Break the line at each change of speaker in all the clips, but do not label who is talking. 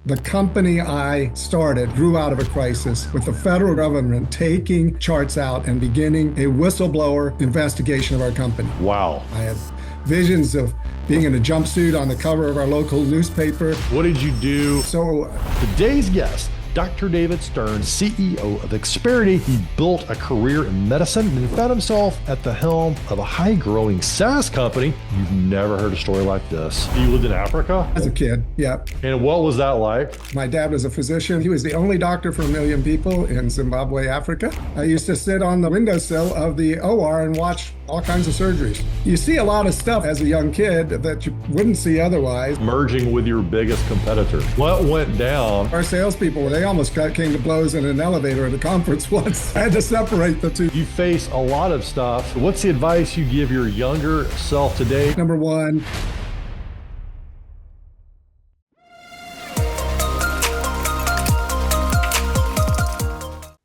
The company I started grew out of a crisis with the federal government taking charts out and beginning a whistleblower investigation of our company.
Wow.
I had visions of being in a jumpsuit on the cover of our local newspaper.
What did you do?
So
Today's guest, Dr. David Stern, CEO of Experity. He built a career in medicine and found himself at the helm of a high-growing SaaS company. You've never heard a story like this. You lived in Africa?
as a kid, yeah.
And what was that like?
My dad was a physician. He was the only doctor for 1 million people in Zimbabwe, Africa. I used to sit on the windowsill of the OR and watch all kinds of surgeries. You see a lot of stuff as a young kid that you wouldn't see otherwise.
Merging with your biggest competitor. What went down?
Our salespeople, they almost came to blows in an elevator at a conference once. I had to separate the two.
You face a lot of stuff. What's the advice you give your younger self today?
Number one,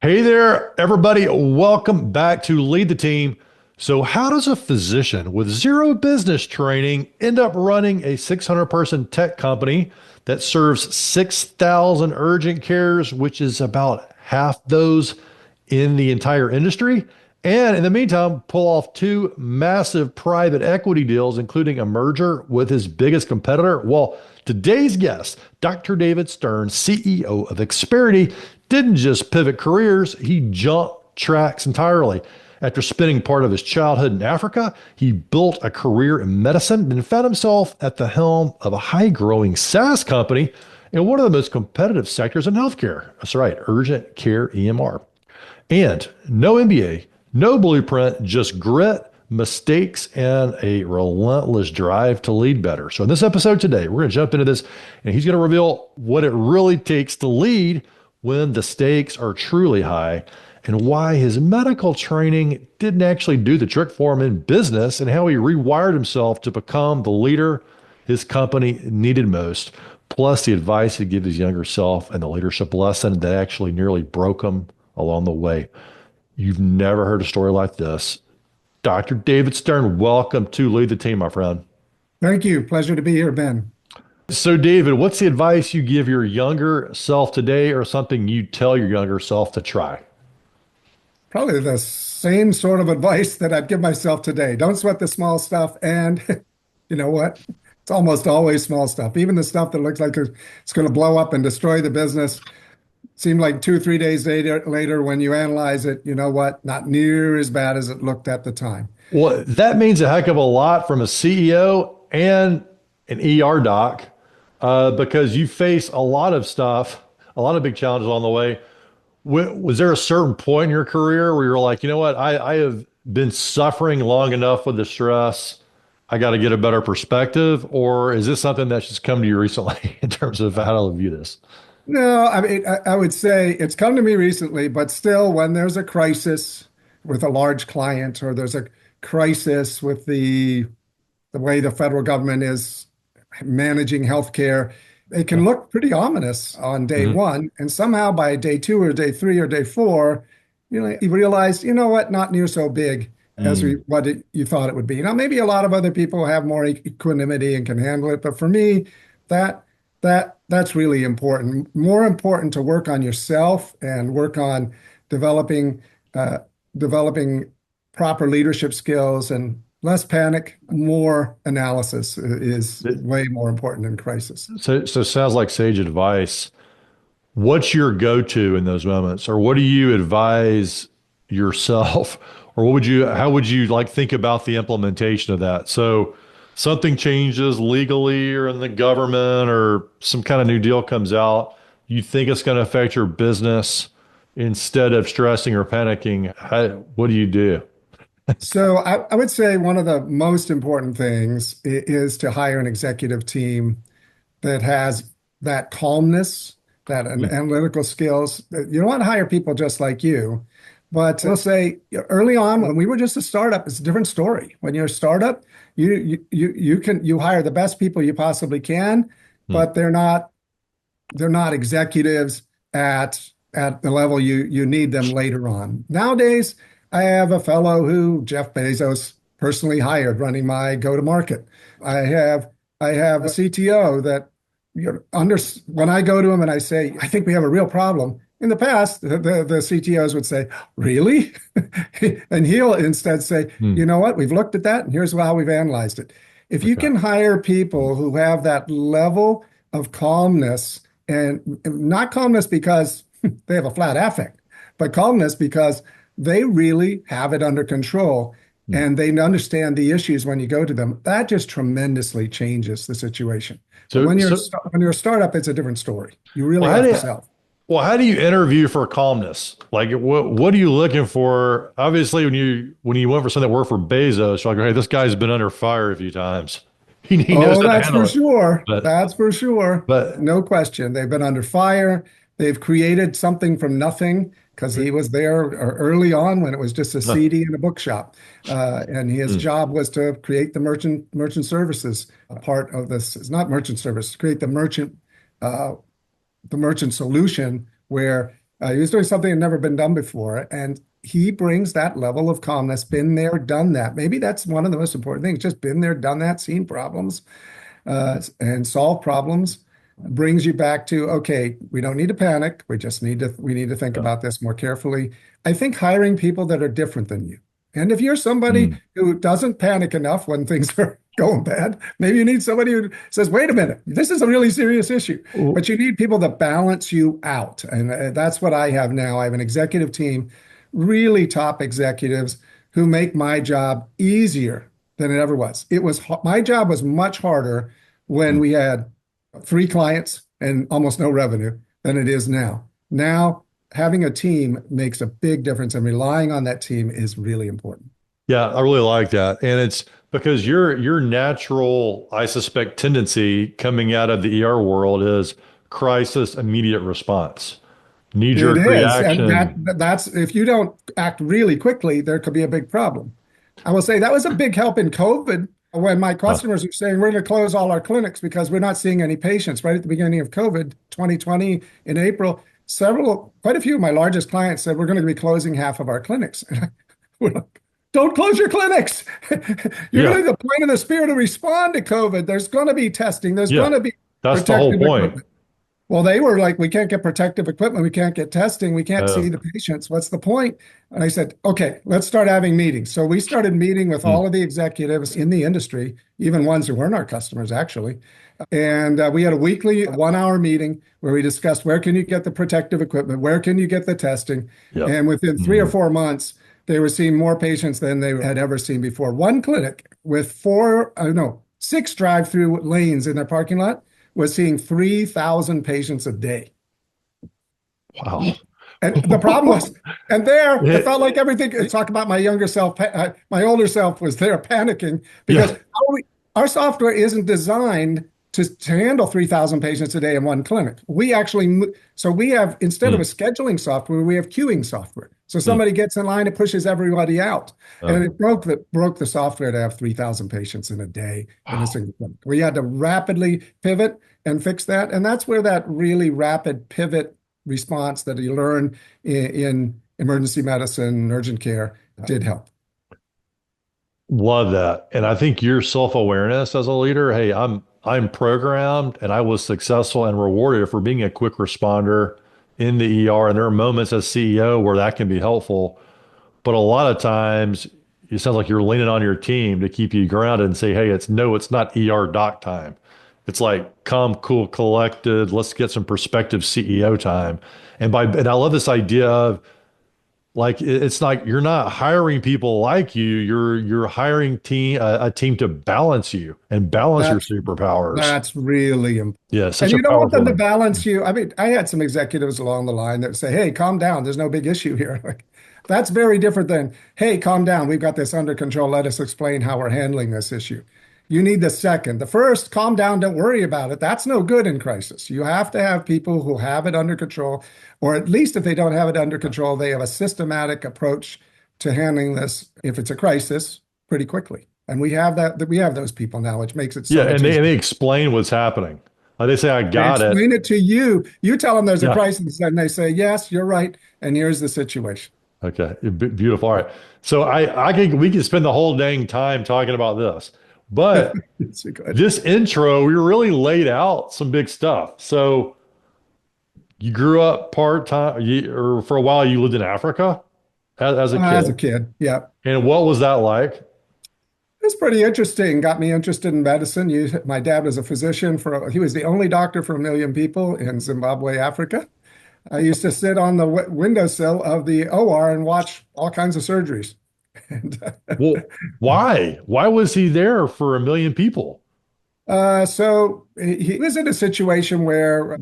Hey there, everybody. Welcome back to Lead the Team. So how does a physician with zero business training end up running a 600-person tech company that serves 6,000 urgent cares, which is about half those in the entire industry? And in the meantime, pull off two massive private equity deals, including a merger with his biggest competitor? Well, today's guest, Dr. David Stern, CEO of Experity, didn't just pivot careers, he jumped tracks entirely. After spending part of his childhood in Africa, he built a career in medicine and found himself at the helm of a high-growing SaaS company in one of the most competitive sectors in healthcare. That's right, urgent care EMR. And no MBA, no blueprint, just grit, mistakes, and a relentless drive to lead better. So in this episode today, we're going to jump into this, and he's going to reveal what it really takes to lead when the stakes are truly high, and why his medical training didn't actually do the trick for him in business, and how he rewired himself to become the leader his company needed most, plus the advice he'd give his younger self and the leadership lesson that actually nearly broke him along the way. You've never heard a story like this. Dr. David Stern, welcome to Lead the Team, my friend.
thank you. Pleasure to be here, Ben.
So, David, what's the advice you give your younger self today, or something you tell your younger self to try?
Probably the same sort of advice that I'd give myself today. Don't sweat the small stuff. And you know what? It's almost always small stuff. Even the stuff that looks like it's going to blow up and destroy the business. Seemed like 2 or 3 days later, when you analyze it, you know what? Not near as bad as it looked at the time.
Well, that means a heck of a lot from a CEO and an ER doc, because you face a lot of stuff, a lot of big challenges on the way. Was there a certain point in your career where you're like, you know what, I have been suffering long enough with the stress, I got to get a better perspective? Or is this something that's just come to you recently in terms of how to view this?
No, I mean, I would say it's come to me recently, but still, when there's a crisis with a large client, or there's a crisis with the way the federal government is managing healthcare, it can look pretty ominous on day one. And somehow by day 2 or day 3 or day 4, you realize, you know what, not near so big as you thought it would be. Now, maybe a lot of other people have more equanimity and can handle it, but for me, that's really important. More important to work on yourself and work on developing proper leadership skills, and less panic, more analysis is way more important in crisis.
So sounds like sage advice. What's your go-to in those moments, or what do you advise yourself, or how would you like think about the implementation of that? So something changes legally or in the government, or some kind of new deal comes out, you think it's going to affect your business. Instead of stressing or panicking, what do you do?
So I would say one of the most important things is to hire an executive team that has that calmness, that analytical skills. You don't want to hire people just like you, but we'll say early on, when we were just a startup, it's a different story. When you're a startup, you hire the best people you possibly can, but they're not executives at the level you need them later on. Nowadays, I have a fellow who Jeff Bezos personally hired running my go-to-market. I have a CTO that when I go to him and I say, I think we have a real problem. In the past, the CTOs would say, really? And he'll instead say,
Hmm.
you know what? We've looked at that and here's how we've analyzed it. If you
Okay.
can hire people who have that level of calmness, and not calmness because they have a flat affect, but calmness because they really have it under control
Hmm.
and they understand the issues when you go to them, that just tremendously changes the situation. But
So,
when you're a startup, it's a different story. You
well,
really
how
have
do
to
you,
sell.
well, how do you interview for calmness? Like, what are you looking for? Obviously, when you went for something that worked for Bezos, you're like, hey, this guy's been under fire a few times. He knows
Oh,
how to
that's
handle
for
it.
sure.
But
That's for sure.
but
No question. They've been under fire. They've created something from nothing because he was there early on when it was just a CD in a bookshop. And his
Hmm.
job was to create the merchant services part of this. It's not merchant service, create uh, the merchant solution where he was doing something that had never been done before. And he brings that level of calmness, been there, done that. Maybe that's one of the most important things, just been there, done that, seen problems and solved problems. Brings you back to, okay, we don't need to panic. We need to think
Yeah.
about this more carefully. I think hiring people that are different than you. And if you're somebody
Hmm.
who doesn't panic enough when things are going bad, maybe you need somebody who says, wait a minute, this is a really serious issue.
Well,
But you need people that balance you out. And that's what I have now. I have an executive team, really top executives who make my job easier than it ever was. My job was much harder when we had three clients and almost no revenue than it is now. Now, having a team makes a big difference, and relying on that team is really important.
Yeah, I really like that. And it's because your natural, I suspect, tendency coming out of the ER world is crisis immediate response,
It
knee-jerk
is, and
reaction.
that's if you don't act really quickly, there could be a big problem. I will say that was a big help in COVID when my
Huh.
customers were saying we're going to close all our clinics because we're not seeing any patients right at the beginning of COVID 2020 in April. Quite a few of my largest clients said we're going to be closing half of our clinics. We're like, don't close your clinics. You're
Yeah,
going to point in the spirit to respond to COVID. There's going to be testing. There's going
yeah.
to be
That's the whole
protective
point.
equipment. Well, they were like, we can't get protective equipment. We can't get testing. We can't
Uh,
see the patients. What's the point? And I said, okay, let's start having meetings. So we started meeting with
hmm,
all of the executives in the industry, even ones who weren't our customers, actually. And we had a weekly 1 hour meeting where we discussed where can you get the protective equipment? Where can you get the testing?
yep.
And within three or
Hmm.
4 months, they were seeing more patients than they had ever seen before. One clinic with four, no, six drive-through lanes in their parking lot was seeing 3,000 patients a day.
Wow.
And the problem was, and there, it
It-
felt like everything. Talk about my younger self, my older self was there panicking because
yeah,
our software isn't designed to handle 3,000 patients a day in one clinic. So we have, instead of a
hmm,
scheduling software, we have queuing software. So
hmm.
somebody gets in line, it pushes everybody out.
Uh,
And it broke the software to have 3,000 patients in a day in a
wow.
single clinic. We had to rapidly pivot and fix that. And that's where that really rapid pivot response that you learn in emergency medicine, urgent care did help.
Love that. And I think your self-awareness as a leader, hey, I'm programmed and I was successful and rewarded for being a quick responder in the ER. And there are moments as CEO where that can be helpful. But a lot of times it sounds like you're leaning on your team to keep you grounded and say, hey, it's not ER doc time. It's like calm, cool, collected. Let's get some perspective CEO time. And I love this idea of like it's like you're not hiring people like you. You're hiring a team to balance you and balance your
That's
superpowers.
that's really important.
Yeah, such
And
a
you don't want
powerful
them to
thing.
balance you. I mean, I had some executives along the line that say, "Hey, calm down. There's no big issue here." Like, that's very different than, "Hey, calm down. We've got this under control. Let us explain how we're handling this issue." You need the second. The first, calm down, don't worry about it. That's no good in crisis. You have to have people who have it under control, or at least if they don't have it under control, they have a systematic approach to handling this if it's a crisis pretty quickly. And we have those people now, which makes it
Yeah,
so much
and they
easier.
and they explain what's happening. They say, I
They
got it.
explain it to you. You tell them there's a
Yeah.
crisis, and they say, "Yes, you're right, and here's the situation."
Okay. Beautiful. All right. So we could spend the whole dang time talking about this. But
It's good.
this intro, we really laid out some big stuff. So you grew up part-time, or for a while you lived in Africa as a
As a
kid.
kid, yeah.
And what was that like?
It's pretty interesting. Got me interested in medicine. My dad was a physician he was the only doctor for 1 million people in Zimbabwe, Africa. I used to sit on the windowsill of the OR and watch all kinds of surgeries. And
Well, why? Why was he there for 1 million people?
so he was in a situation where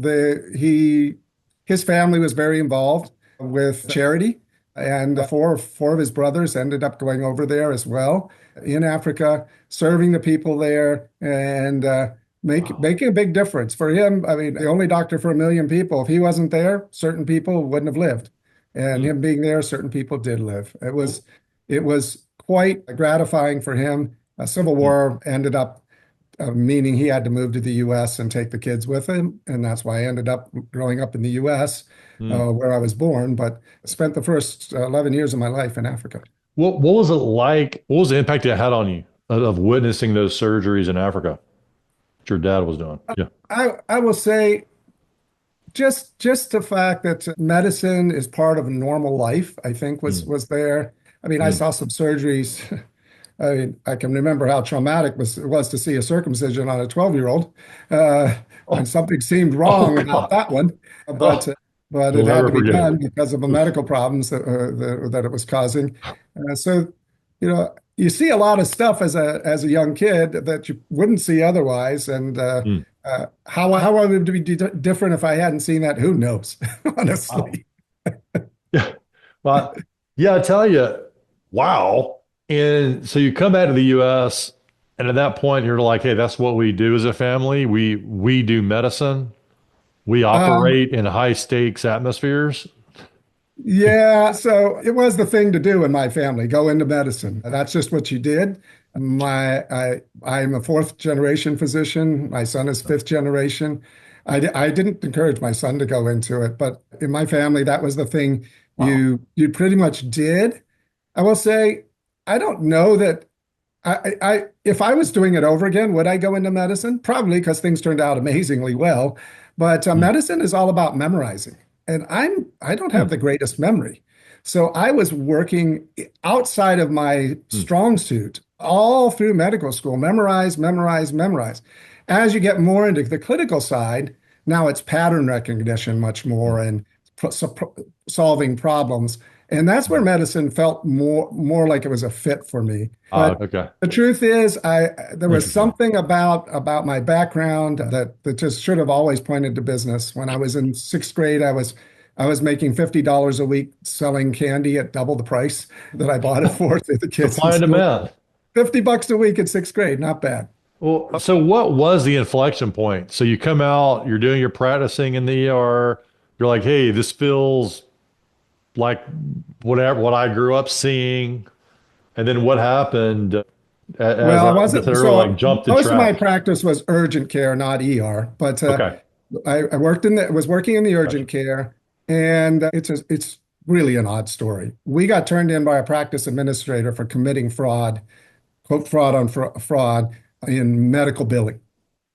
his family was very involved with charity, and four of his brothers ended up going over there as well in Africa, serving the people there and
Wow.
making a big difference for him. I mean, the only doctor for 1 million people. If he wasn't there, certain people wouldn't have lived, and
Hmm.
him being there, certain people did live. It was quite gratifying for him. A civil
Hmm.
war ended up meaning he had to move to the US and take the kids with him. And that's why I ended up growing up in the US,
Hmm.
where I was born, but spent the first 11 years of my life in Africa.
What was it like? What was the impact it had on you of witnessing those surgeries in Africa that your dad was doing? Yeah.
I will say just the fact that medicine is part of normal life, I think
Hmm.
was there. I mean, I
Hmm.
saw some surgeries. I mean, I can remember how traumatic it was to see a circumcision on a 12-year-old, and
Oh,
something seemed
oh
wrong about
God.
that one, but
Oh,
but it
you'll
had
never
to be
forget
done
it.
because of the
Oof.
medical problems that it was causing. So, you see a lot of stuff as a young kid that you wouldn't see otherwise, and
Hmm.
how I would be different if I hadn't seen that, who knows,
Wow.
honestly.
Yeah. Well, yeah, I tell you, wow. And so you come back to the US, and at that point you're like, hey, that's what we do as a family. We do medicine. We
Um,
operate in high stakes atmospheres.
Yeah, so it was the thing to do in my family, go into medicine. That's just what you did. I'm a fourth generation physician. My son is fifth generation. I didn't encourage my son to go into it, but in my family, that was the thing
Wow.
you pretty much did. I will say, I don't know that if I was doing it over again, would I go into medicine? Probably because things turned out amazingly well. But
Hmm.
medicine is all about memorizing, and I don't have
Hmm.
the greatest memory. So I was working outside of my
Hmm.
strong suit all through medical school, memorize, memorize, memorize. As you get more into the clinical side, now it's pattern recognition much
Hmm.
more and solving problems. And that's where
Hmm.
medicine felt more like it was a fit for me. But
Okay.
the truth is, there was
Interesting.
something about my background that just should have always pointed to business. When I was in sixth grade, I was making $50 a week selling candy at double the price that I bought it for to the kids in
Supply and
school.
demand.
$50 a week in sixth grade, not bad.
Well, so what was the inflection point? So you come out, you're doing your practicing in the ER, you're like, hey, this feels like whatever what I grew up seeing. And then what happened as
Well, I
I guess I
wasn't.
really like
So
jumped the
most of my
track.
practice was urgent care, not ER. But
Okay.
I was working in the
Gotcha.
urgent care, and it's really an odd story. We got turned in by a practice administrator for committing fraud, quote fraud on fraud in medical billing.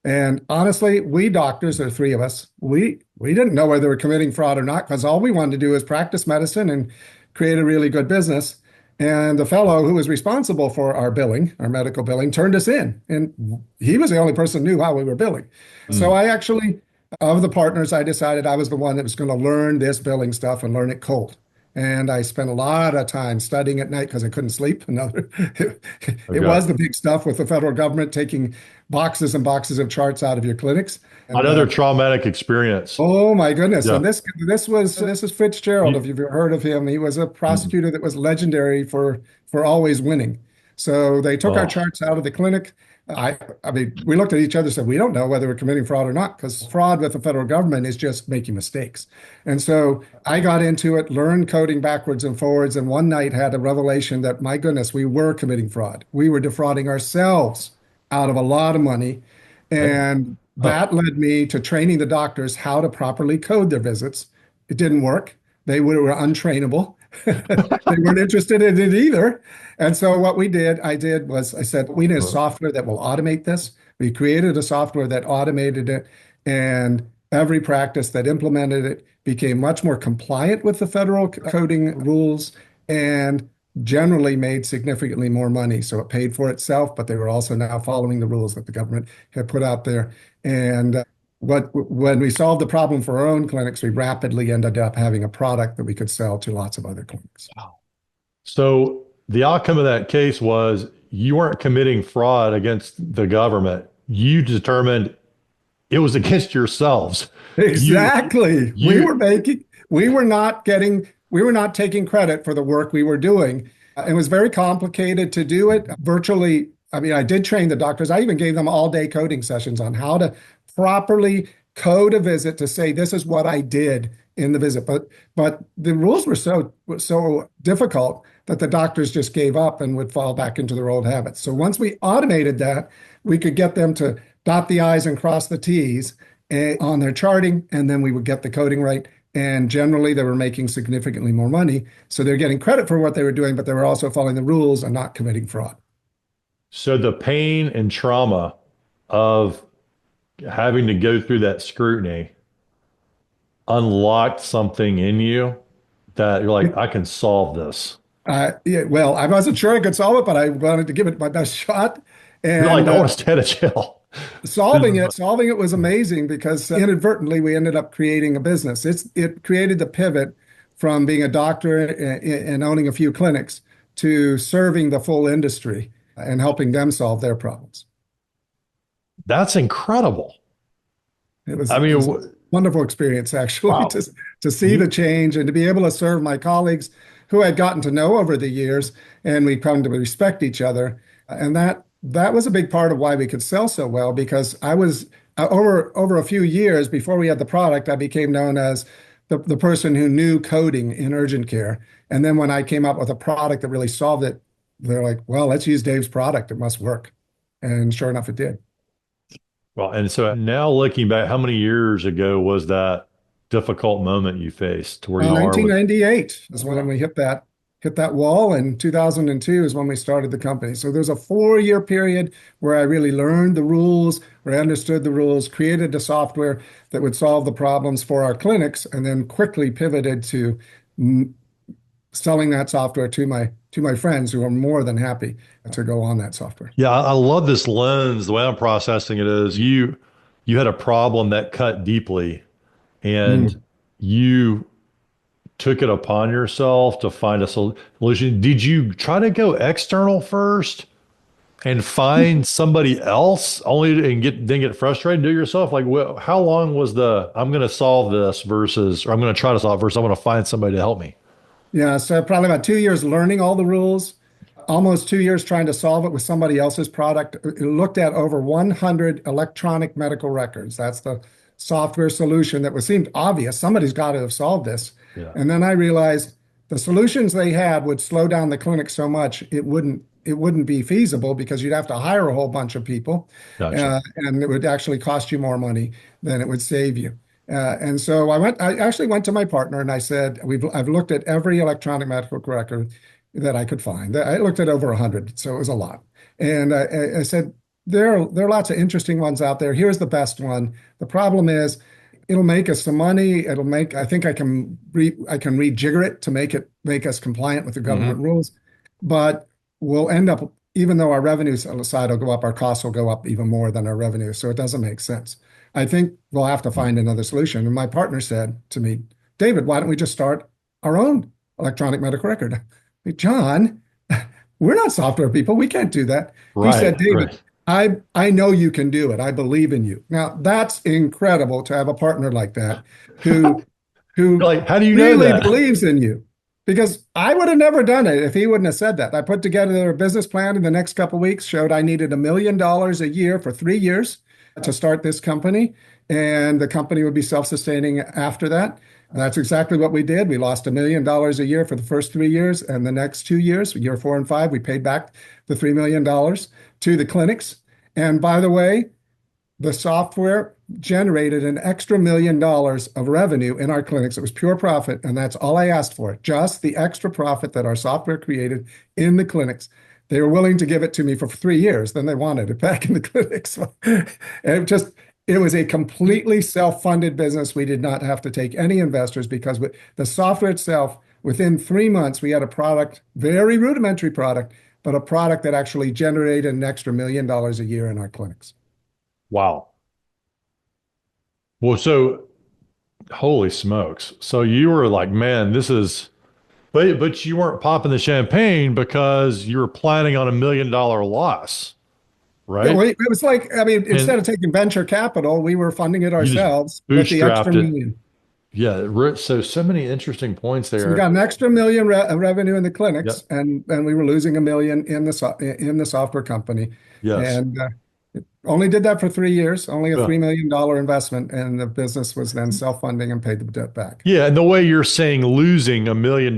And honestly, we doctors, there are three of us, we didn't know whether we were committing fraud or not because all we wanted to do is practice medicine and create a really good business. And the fellow who was responsible for our billing, our medical billing, turned us in. And he was the only person who knew how we were billing. So
Mm.
I actually, of the partners, I decided I was the one that was going to learn this billing stuff and learn it cold. And I spent a lot of time studying at night because I couldn't sleep. It
Okay.
was the big stuff with the federal government taking boxes and boxes of charts out of your clinics. And
Another traumatic experience.
oh my goodness! And
Yeah.
this is Fitzgerald. If
You,
you've heard of him, he was a
mm.
prosecutor that was legendary for always winning. So they took our
Oh,
charts out of the clinic. I mean, we looked at each other and said, we don't know whether we're committing fraud or not, because fraud with the federal government is just making mistakes. And so I got into it, learned coding backwards and forwards, and one night had a revelation that, my goodness, we were committing fraud. We were defrauding ourselves out of a lot of money.
man.
And
Huh.
that led me to training the doctors how to properly code their visits. It didn't work. They were untrainable. They weren't interested in it either. And so what I did was I said, we need a software that will automate this. We created a software that automated it, and every practice that implemented it became much more compliant with the federal coding rules and generally made significantly more money. So it paid for itself, but they were also now following the rules that the government had put out there. And when we solved the problem for our own clinics, we rapidly ended up having a product that we could sell to lots of other clinics.
So the outcome of that case was you weren't committing fraud against the government. You determined it was against yourselves. You,
Exactly.
you,
We were not taking credit for the work we were doing. It was very complicated to do it virtually. I mean, I did train the doctors. I even gave them all day coding sessions on how to properly code a visit to say, this is what I did in the visit. But the rules were so difficult that the doctors just gave up and would fall back into their old habits. So once we automated that, we could get them to dot the I's and cross the T's on their charting, and then we would get the coding right. And generally, they were making significantly more money. So they're getting credit for what they were doing, but they were also following the rules and not committing fraud.
so the pain and trauma of having to go through that scrutiny unlocked something in you that you're like, I can solve this.
Yeah, well, I wasn't sure I could solve it, but I wanted to give it my best shot.
You're like,
And
I want to stay out of jail.
solving it was amazing because inadvertently we ended up creating a business. It created the pivot from being a doctor and owning a few clinics to serving the full industry and helping them solve their problems.
That's incredible. I
It
mean,
was a wonderful experience actually
wow.
to see the
You,
change and to be able to serve my colleagues who I'd gotten to know over the years, and we come to respect each other. And that was a big part of why we could sell so well because I was over a few years before we had the product, I became known as the person who knew coding in urgent care. And then when I came up with a product that really solved it, they're like, well, let's use Dave's product. It must work. And sure enough, it did.
well, and so now looking back, how many years ago was that difficult moment you faced to where you are with?
1998 is when we hit that wall, and 2002 is when we started the company. So there's a 4-year period where I really learned the rules, where I understood the rules, created a software that would solve the problems for our clinics, and then quickly pivoted to selling that software to my friends who are more than happy to go on that software.
Yeah, I love this lens. The way I'm processing it is you had a problem that cut deeply and
Mm.
you took it upon yourself to find a solution. Did you try to go external first and find somebody else only and get frustrated and do it yourself? Like, how long was the I'm going to solve this versus, or I'm going to try to solve it versus I'm going to find somebody to help me?
Yeah, so probably about 2 years learning all the rules, almost 2 years trying to solve it with somebody else's product. It looked at over 100 electronic medical records. That's the software solution that was seemed obvious. Somebody's got to have solved this.
Yeah.
And then I realized the solutions they had would slow down the clinic so much it wouldn't be feasible because you'd have to hire a whole bunch of people,
Gotcha.
and it would actually cost you more money than it would save you. And so I actually went to my partner and I said, I've looked at every electronic medical record that I could find. I looked at over 100, so it was a lot. And I said, there are lots of interesting ones out there. Here's the best one. The problem is, it'll make us some money. I think I can rejigger it to make us compliant with the government
Hmm.
rules, but we'll end up, even though our revenues on the side will go up, our costs will go up even more than our revenue. So it doesn't make sense. I think we'll have to find another solution. And my partner said to me, David, why don't we just start our own electronic medical record? Hey, John, we're not software people. We can't do that. He
Right,
said, David,
right.
I know you can do it. I believe in you. Now, that's incredible to have a partner like that who
You're
who
like, how do you know
really
that?
believes in you. Because I would have never done it if he wouldn't have said that. I put together a business plan in the next couple of weeks, showed I needed $1 million a year for 3 years to start this company, and the company would be self-sustaining after that. And that's exactly what we did. We lost $1 million a year for the first 3 years, and the next 2 years, year 4 and 5, we paid back the $3 million to the clinics. And by the way, the software generated an extra $1 million of revenue in our clinics. It was pure profit, and that's all I asked for, just the extra profit that our software created in the clinics. They were willing to give it to me for 3 years. Then they wanted it back in the clinics. And it was a completely self-funded business. We did not have to take any investors because the software itself, within 3 months, we had a product, very rudimentary product, but a product that actually generated an extra $1 million a year in our clinics.
Wow. Well, so holy smokes. So you were like, man, this is, but you weren't popping the champagne because you were planning on $1 million loss,
Yeah,
right?
well, it was like, I mean, instead
And
of taking venture capital, we were funding it
you just
ourselves with the extra
bootstrapped it.
million.
Yeah. So many interesting points
So we
there.
got an extra million revenue in the
Yep.
clinics, and we were losing 1 million in the software company,
Yes.
and only did that for 3 years. Only a
Yeah.
$3 million investment, and the business was then self-funding and paid the debt back.
Yeah. And the way you're saying losing $1 million,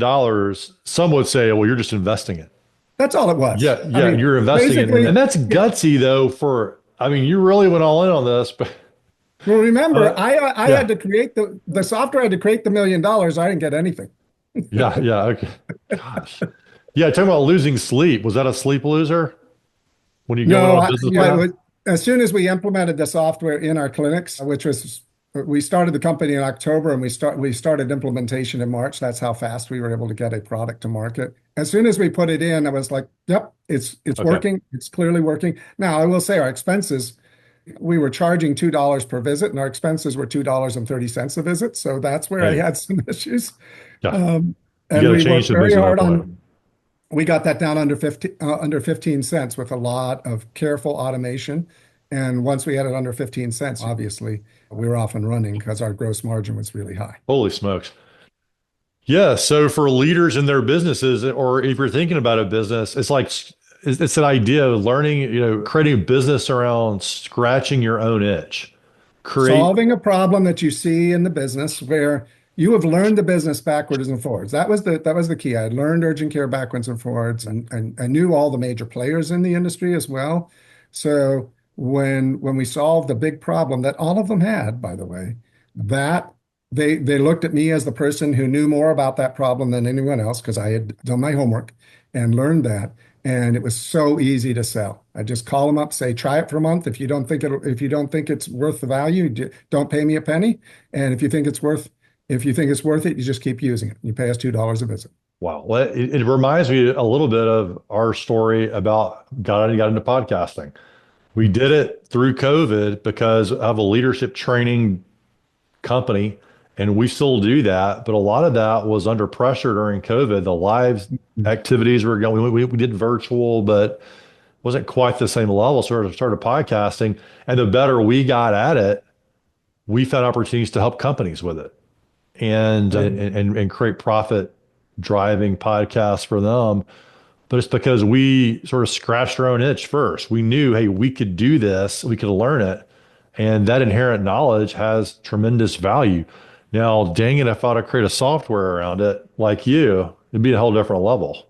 some would say, well, you're just investing it.
That's all it was.
Yeah.
I
Yeah.
mean,
You're investing it. And
basically,
that's
yeah.
gutsy though, I mean, you really went all in on this, but
Well, remember,
uh,
I had
yeah.
to create the software. I had to create the $1 million. I didn't get anything.
Yeah. Yeah. Okay. Gosh. Yeah. Talking about losing sleep. Was that a sleep loser when you go in
No,
on a business
yeah,
plan?
as soon as we implemented the software in our clinics, which was we started the company in October and we started implementation in March. That's how fast we were able to get a product to market. As soon as we put it in, I was like, "Yep, it's
Okay.
working. It's clearly working." Now, I will say our expenses, we were charging $2 per visit, and our expenses were $2.30 a visit. So that's where I
Hey,
had some issues.
yeah.
Um,
You
and
got to
we
change
worked
some
very
things along
hard
the way.
on we got that down under 15 cents with a lot of careful automation. And once we had it under 15 cents, obviously we were off and running because our gross margin was really high.
Holy smokes. Yeah. So for leaders in their businesses, or if you're thinking about a business, it's like it's an idea of learning, creating a business around scratching your own itch. Create.
Solving a problem that you see in the business where you have learned the business backwards and forwards. That was the key. I had learned urgent care backwards and forwards, and I knew all the major players in the industry as well. So when we solved a big problem that all of them had, by the way, that they looked at me as the person who knew more about that problem than anyone else because I had done my homework and learned that. And it was so easy to sell. I just call them up, say, try it for a month. If you don't think it's worth the value, don't pay me a penny. And if you think it's worth it, you just keep using it. You pay us $2 a visit.
Wow. Well, it reminds me a little bit of our story about got into podcasting. We did it through COVID because I have a leadership training company, and we still do that. But a lot of that was under pressure during COVID. The live activities were going. We did virtual, but wasn't quite the same level. So we started podcasting, and the better we got at it, we found opportunities to help companies with it and create profit driving podcasts for them. But it's because we sort of scratched our own itch first. We knew, hey, we could do this, we could learn it. And that inherent knowledge has tremendous value. Now, dang it, if I had to create a software around it like you, it'd be a whole different level.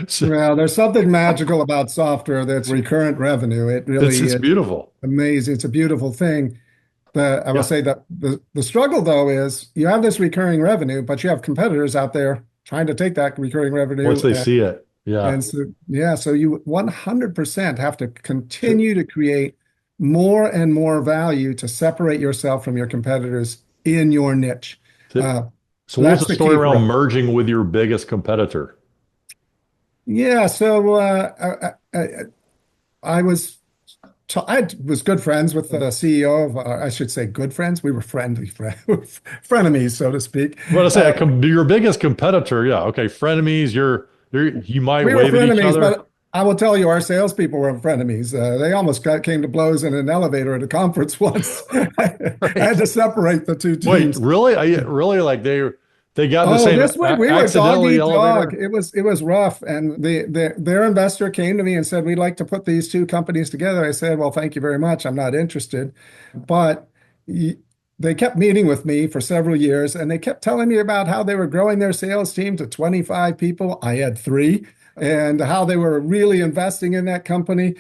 So
Well, there's something magical about software that's recurrent revenue. It
it's
really
it's
is
beautiful.
amazing. It's a beautiful thing. I will
Yeah.
say that the struggle though is you have this recurring revenue, but you have competitors out there trying to take that recurring
Once
revenue.
they see it. Yeah.
And so, yeah, so you 100% have to
So,
continue to create more and more value to separate yourself from your competitors in your niche.
so,
Uh,
so what was
that's
the
the
story
key for
around
us.
merging with your biggest competitor?
Yeah, so I was I was good friends with the CEO of, I should say, good friends. We were frenemies, so to speak.
What I say,
Uh,
your biggest competitor, yeah, okay, frenemies, you might
We were
wave at each
frenemies,
other.
but I will tell you, our salespeople were frenemies. They almost came to blows in an elevator at a conference once. I had
Right.
to separate the two
Wait,
teams.
really? Really like they got in the
Oh,
same
this way we were dog
accidentally
eat dog.
elevator?
It was rough, and their investor came to me and said, "We'd like to put these two companies together." I said, "Well, thank you very much. I'm not interested," but y- they kept meeting with me for several years, and they kept telling me about how they were growing their sales team to 25 people. I had three, and how they were really investing in that company.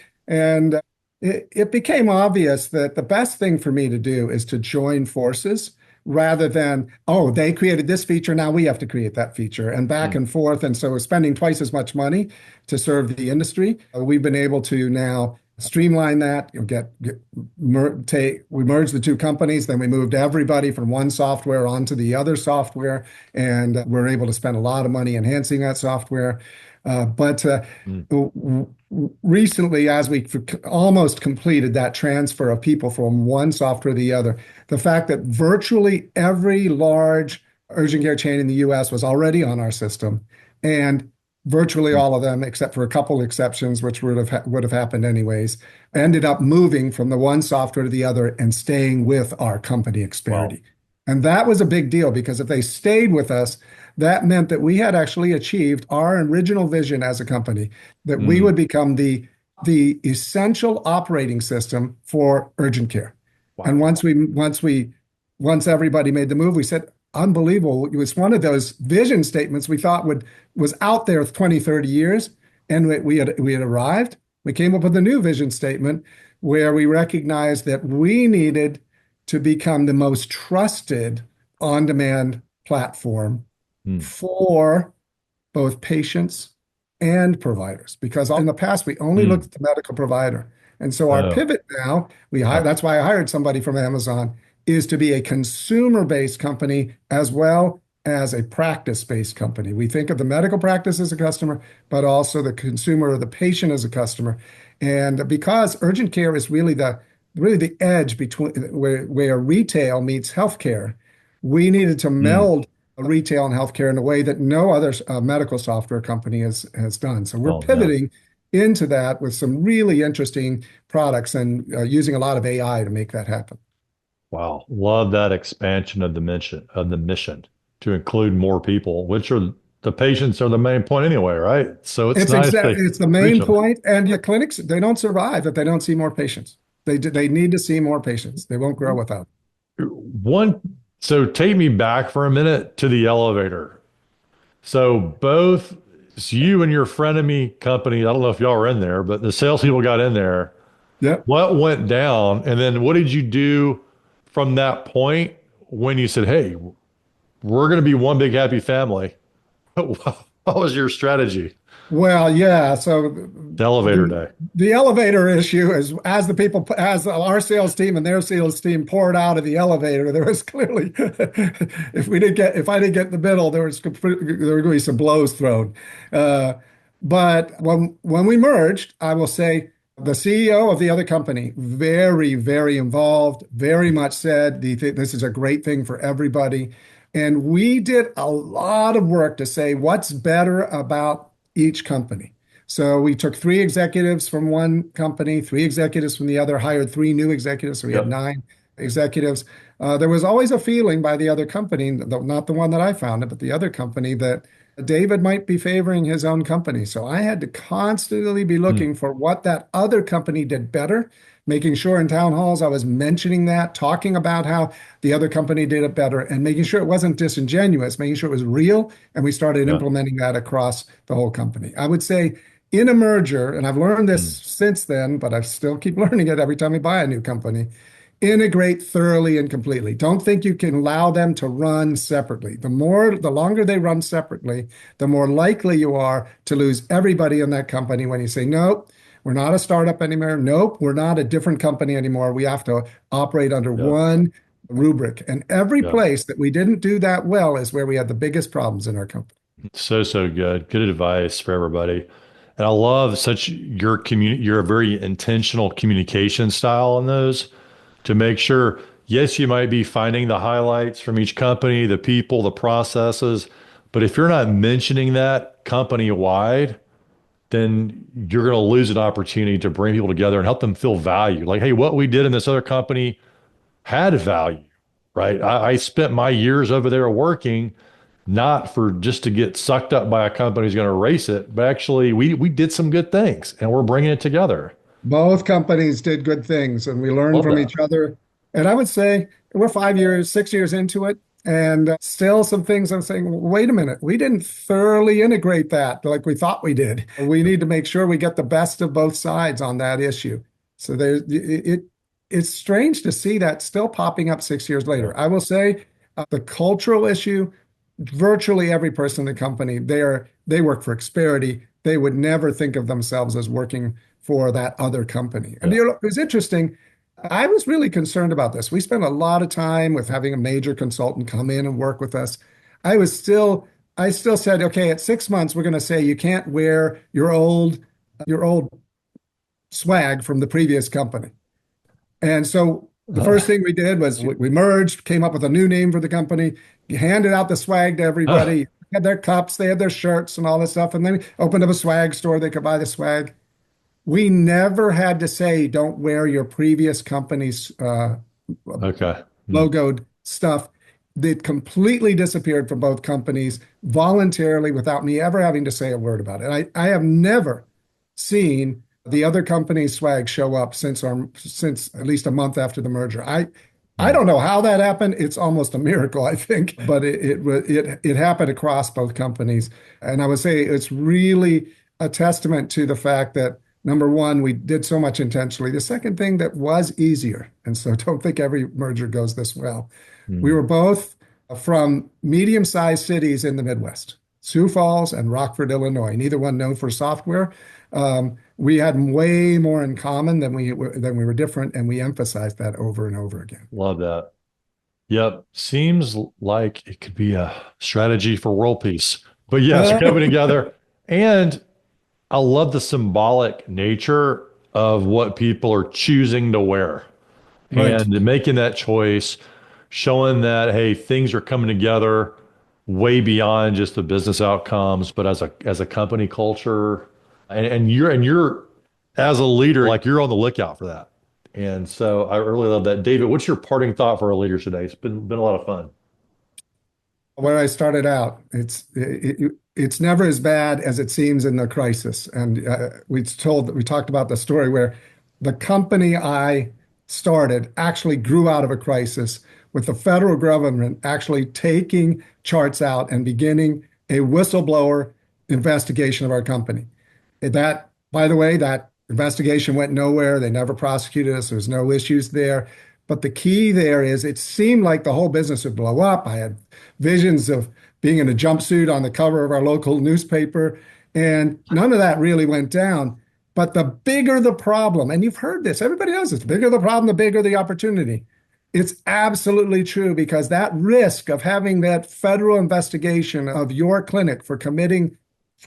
it became obvious that the best thing for me to do is to join forces rather than, oh, they created this feature, now we have to create that feature, and back
Mm,
and forth. And so we're spending twice as much money to serve the industry. We've been able to now streamline that, we merged the two companies, then we moved everybody from one software onto the other software, and we're able to spend a lot of money enhancing that software. But
mm,
recently, as we almost completed that transfer of people from one software to the other, the fact that virtually every large urgent care chain in the US was already on our system, and virtually
mm.
all of them, except for a couple exceptions, which would have happened anyways, ended up moving from the one software to the other and staying with our company,
Wow.
Experity. And that was a big deal because if they stayed with us, that meant that we had actually achieved our original vision as a company, that we
Mm,
would become the essential operating system for urgent care. And
wow.
once everybody made the move, we said, unbelievable. It was one of those vision statements we thought was out there 20, 30 years. And we had arrived. We came up with a new vision statement where we recognized that we needed to become the most trusted on-demand platform
Mm,
for both patients and providers. Because in the past, we only looked
mm.
at the medical provider. And so our
Oh,
pivot now,
yep.
that's why I hired somebody from Amazon, is to be a consumer-based company as well as a practice-based company. We think of the medical practice as a customer, but also the consumer or the patient as a customer. And because urgent care is really the edge between where retail meets healthcare, we needed to
Mm.
meld retail and healthcare in a way that no other medical software company has done. So we're
Oh, yeah.
pivoting into that with some really interesting products and using a lot of AI to make that happen.
Wow. Love that expansion of the mission to include more people, which are the patients are the main point anyway, right? So it's nice to
It's the
reach
main
them.
point, and your clinics, they don't survive if they don't see more patients. They need to see more patients. They won't grow without.
One, so take me back for a minute to the elevator. So both it's you and your frenemy company, I don't know if y'all were in there, but the salespeople got in there.
Yep.
What went down? And then what did you do from that point when you said, hey, we're going to be one big happy family? What was your strategy?
Well, yeah. So
The elevator
the
day.
the elevator issue is as our sales team and their sales team poured out of the elevator, there was clearly if I didn't get in the middle, there were going to be some blows thrown. Uh, but when we merged, I will say the CEO of the other company, very, very involved, very much said this is a great thing for everybody. And we did a lot of work to say what's better about each company. So we took three executives from one company, three executives from the other, hired three new executives. So we had
Yep.
nine executives. There was always a feeling by the other company, not the one that I founded, but the other company, that David might be favoring his own company. So I had to constantly be
Hmm.
looking for what that other company did better, making sure in town halls I was mentioning that, talking about how the other company did it better, and making sure it wasn't disingenuous, making sure it was real. And we started
Yeah.
implementing that across the whole company. I would say in a merger, and I've learned this
Hmm.
since then, but I still keep learning it every time we buy a new company. Integrate thoroughly and completely. Don't think you can allow them to run separately. The longer they run separately, the more likely you are to lose everybody in that company when you say, nope, we're not a startup anymore. Nope, we're not a different company anymore. We have to operate under
Yeah.
one rubric. And every
Yeah.
place that we didn't do that well is where we had the biggest problems in our company.
So, so good. Good advice for everybody. And I love such you're a very intentional communication style in those to make sure, yes, you might be finding the highlights from each company, the people, the processes, but if you're not mentioning that company wide, then you're going to lose an opportunity to bring people together and help them feel valued. Like, hey, what we did in this other company had value, right? I spent my years over there working not for just to get sucked up by a company who's going to erase it, but actually we did some good things and we're bringing it together.
Both companies did good things and we learned
Love
from
that.
each other. And I would say we're 5 years, 6 years into it. And still some things I'm saying, wait a minute, we didn't thoroughly integrate that like we thought we did. We need to make sure we get the best of both sides on that issue. So it's strange to see that still popping up 6 years
Yeah.
later. I will say the cultural issue, virtually every person in the company, they work for Experity. They would never think of themselves as working for that other company. And
Yeah.
it was interesting. I was really concerned about this. We spent a lot of time with having a major consultant come in and work with us. I was still, I still said, okay, at 6 months, we're going to say you can't wear your old swag from the previous company. And so the first thing we did was we merged, came up with a new name for the company, handed out the swag to everybody, had their cups, they had their shirts and all this stuff, and then opened up a swag store. They could buy the swag. We never had to say, don't wear your previous company's
Okay. Hmm.
logoed stuff. That completely disappeared from both companies voluntarily without me ever having to say a word about it. I have never seen the other company's swag show up since at least a month after the merger. I
Hmm.
don't know how that happened. It's almost a miracle, I think, but it happened across both companies. And I would say it's really a testament to the fact that number one, we did so much intentionally. The second thing that was easier, and so don't think every merger goes this well. We
Hmm.
were both from medium-sized cities in the Midwest, Sioux Falls and Rockford, Illinois. Neither one known for software. We had way more in common than we were different, and we emphasized that over and over again.
Love that. Yep. Seems like it could be a strategy for world peace. But yes, coming together. And I love the symbolic nature of what people are choosing to wear
Right.
and making that choice, showing that, hey, things are coming together way beyond just the business outcomes, but as a company culture. And you're as a leader, like you're on the lookout for that. And so I really love that. David, what's your parting thought for our leaders today? It's been a lot of fun.
Where I started out, it's never as bad as it seems in the crisis. And we talked about the story where the company I started actually grew out of a crisis with the federal government actually taking charts out and beginning a whistleblower investigation of our company. That, by the way, that investigation went nowhere. They never prosecuted us. There's no issues there. But the key there is it seemed like the whole business would blow up. I had visions of being in a jumpsuit on the cover of our local newspaper, and none of that really went down. But the bigger the problem, and you've heard this, everybody knows this, the bigger the problem, the bigger the opportunity. It's absolutely true because that risk of having that federal investigation of your clinic for committing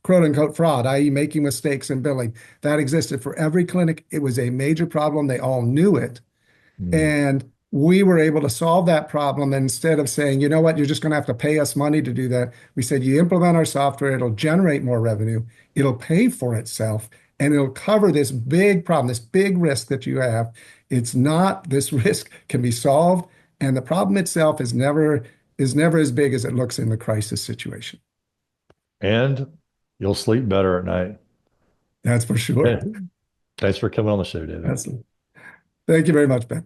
quote unquote fraud, i.e., making mistakes in billing, that existed for every clinic. It was a major problem. They all knew it.
Mm.
And we were able to solve that problem. And instead of saying, you know what, you're just going to have to pay us money to do that, we said, you implement our software, it'll generate more revenue, it'll pay for itself, and it'll cover this big problem, this big risk that you have. It's not, this risk can be solved, and the problem itself is never as big as it looks in the crisis situation.
And you'll sleep better at night.
That's for
Yeah.
sure.
Thanks for coming on the show, David.
That's, thank you very much, Ben.